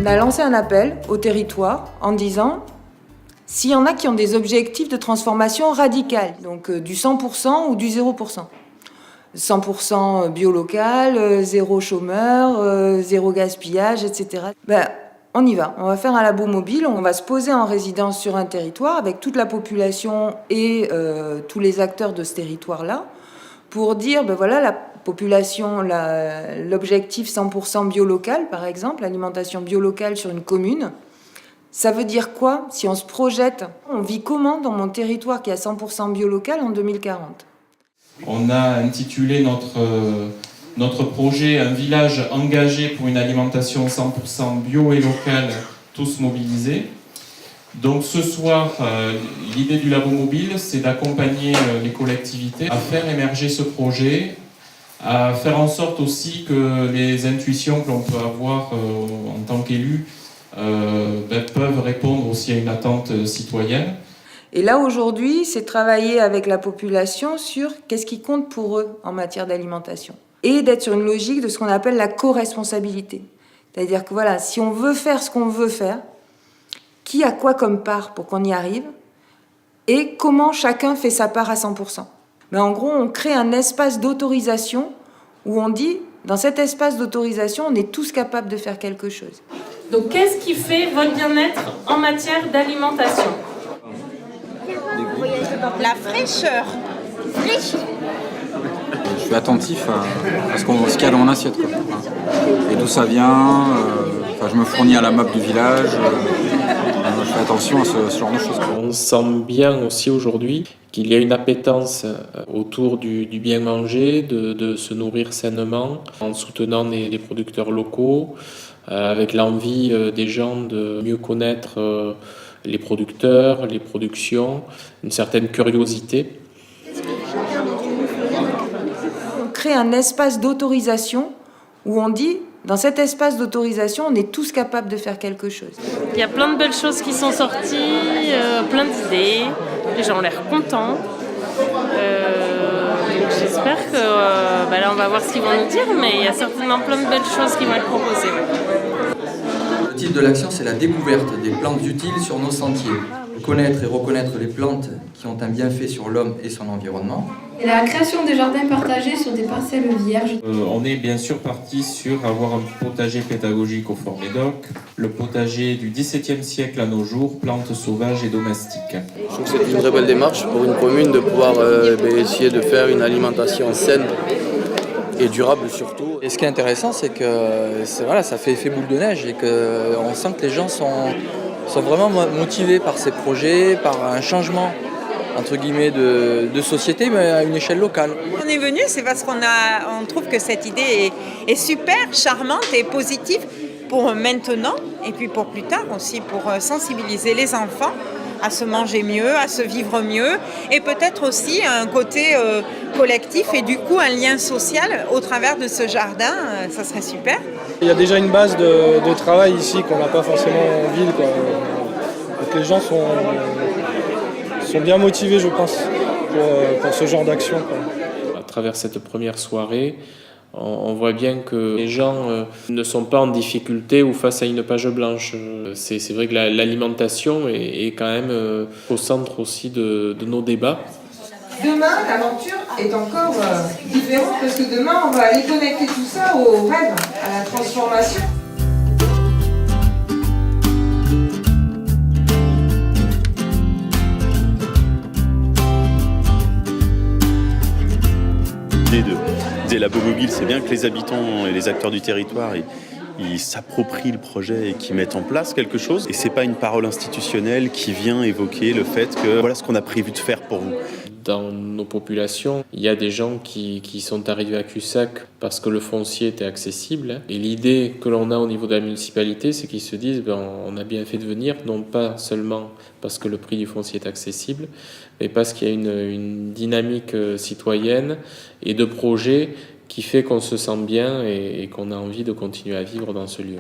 On a lancé un appel au territoire en disant s'il y en a qui ont des objectifs de transformation radicale, donc du 100% ou du 0%. 100% bio local, zéro chômeur, zéro gaspillage, etc. On y va, on va faire un labo mobile, on va se poser en résidence sur un territoire avec toute la population et tous les acteurs de ce territoire-là pour dire, voilà, la population, l'objectif 100% bio local, par exemple, l'alimentation bio locale sur une commune, ça veut dire quoi si on se projette? On vit comment dans mon territoire qui est à 100% bio local en 2040? On a intitulé notre projet « Un village engagé pour une alimentation 100% bio et locale, tous mobilisés ». Donc ce soir, l'idée du labo mobile, c'est d'accompagner les collectivités à faire émerger ce projet, à faire en sorte aussi que les intuitions que l'on peut avoir en tant qu'élu peuvent répondre aussi à une attente citoyenne. Et là, aujourd'hui, c'est travailler avec la population sur qu'est-ce qui compte pour eux en matière d'alimentation. Et d'être sur une logique de ce qu'on appelle la co-responsabilité. C'est-à-dire que voilà, si on veut faire ce qu'on veut faire, qui a quoi comme part pour qu'on y arrive et comment chacun fait sa part à 100%. Mais en gros, on crée un espace d'autorisation où on dit, dans cet espace d'autorisation, on est tous capables de faire quelque chose. Donc, qu'est-ce qui fait votre bien-être en matière d'alimentation ? La fraîcheur. Je suis attentif à ce qu'il y a dans mon assiette, quoi. Et d'où ça vient. Je me fournis à la map du village. Je fais attention à ce genre de choses. On sent bien aussi aujourd'hui qu'il y a une appétence autour du bien manger, de se nourrir sainement, en soutenant des producteurs locaux, avec l'envie des gens de mieux connaître les producteurs, les productions, une certaine curiosité. On crée un espace d'autorisation où on dit, dans cet espace d'autorisation, on est tous capables de faire quelque chose. Il y a plein de belles choses qui sont sorties, plein d'idées, les gens ont l'air contents. Donc j'espère que là on va voir ce qu'ils vont nous dire, mais il y a certainement plein de belles choses qui vont être proposées. Le titre de l'action, c'est la découverte des plantes utiles sur nos sentiers. Connaître et reconnaître les plantes qui ont un bienfait sur l'homme et son environnement. Et la création des jardins partagés sur des parcelles vierges. On est bien sûr parti sur avoir un potager pédagogique au Fort Médoc, le potager du XVIIe siècle à nos jours, plantes sauvages et domestiques. Je trouve que c'est une très belle démarche pour une commune de pouvoir essayer de faire une alimentation saine et durable surtout. Et ce qui est intéressant, c'est que ça fait effet boule de neige et qu'on sent que les gens sont vraiment motivés par ces projets, par un changement entre guillemets de société, mais à une échelle locale. On est venu, c'est parce on trouve que cette idée est super, charmante et positive pour maintenant et puis pour plus tard aussi, pour sensibiliser les enfants à se manger mieux, à se vivre mieux et peut-être aussi un côté collectif et du coup un lien social au travers de ce jardin, ça serait super. Il y a déjà une base de travail ici qu'on n'a pas forcément en ville, quoi. Donc les gens sont bien motivés, je pense, pour ce genre d'action, quoi. À travers cette première soirée, on voit bien que les gens ne sont pas en difficulté ou face à une page blanche. C'est vrai que l'alimentation est quand même au centre aussi de nos débats. Demain, l'aventure est encore différente parce que demain, on va aller connecter tout ça au rêve, à la transformation. Des labos mobiles, c'est bien que les habitants et les acteurs du territoire ils s'approprient le projet et qu'ils mettent en place quelque chose. Et c'est pas une parole institutionnelle qui vient évoquer le fait que voilà ce qu'on a prévu de faire pour vous. Dans nos populations, il y a des gens qui sont arrivés à Cussac parce que le foncier était accessible. Et l'idée que l'on a au niveau de la municipalité, c'est qu'ils se disent on a bien fait de venir, non pas seulement parce que le prix du foncier est accessible, mais parce qu'il y a une dynamique citoyenne et de projet qui fait qu'on se sent bien et qu'on a envie de continuer à vivre dans ce lieu.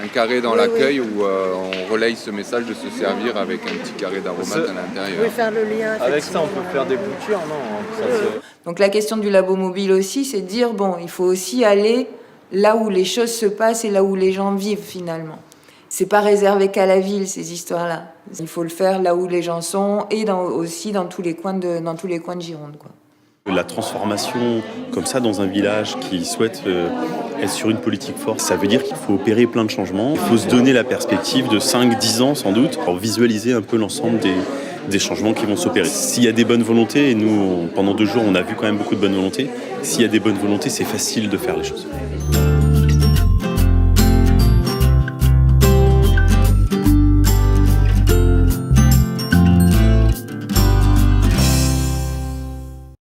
Un carré dans l'accueil où on relaye ce message de se servir avec un petit carré d'aromates à l'intérieur. Oui, faire le lien. Avec ça, on peut faire des boutures, non ? Donc la question du labo mobile aussi, c'est de dire, il faut aussi aller là où les choses se passent et là où les gens vivent finalement. C'est pas réservé qu'à la ville, ces histoires-là. Il faut le faire là où les gens sont et aussi dans tous les coins de Gironde, quoi. La transformation comme ça dans un village qui souhaite être sur une politique forte, ça veut dire qu'il faut opérer plein de changements. Il faut se donner la perspective de 5-10 ans sans doute pour visualiser un peu l'ensemble des changements qui vont s'opérer. S'il y a des bonnes volontés, et nous pendant 2 jours on a vu quand même beaucoup de bonnes volontés, s'il y a des bonnes volontés c'est facile de faire les choses.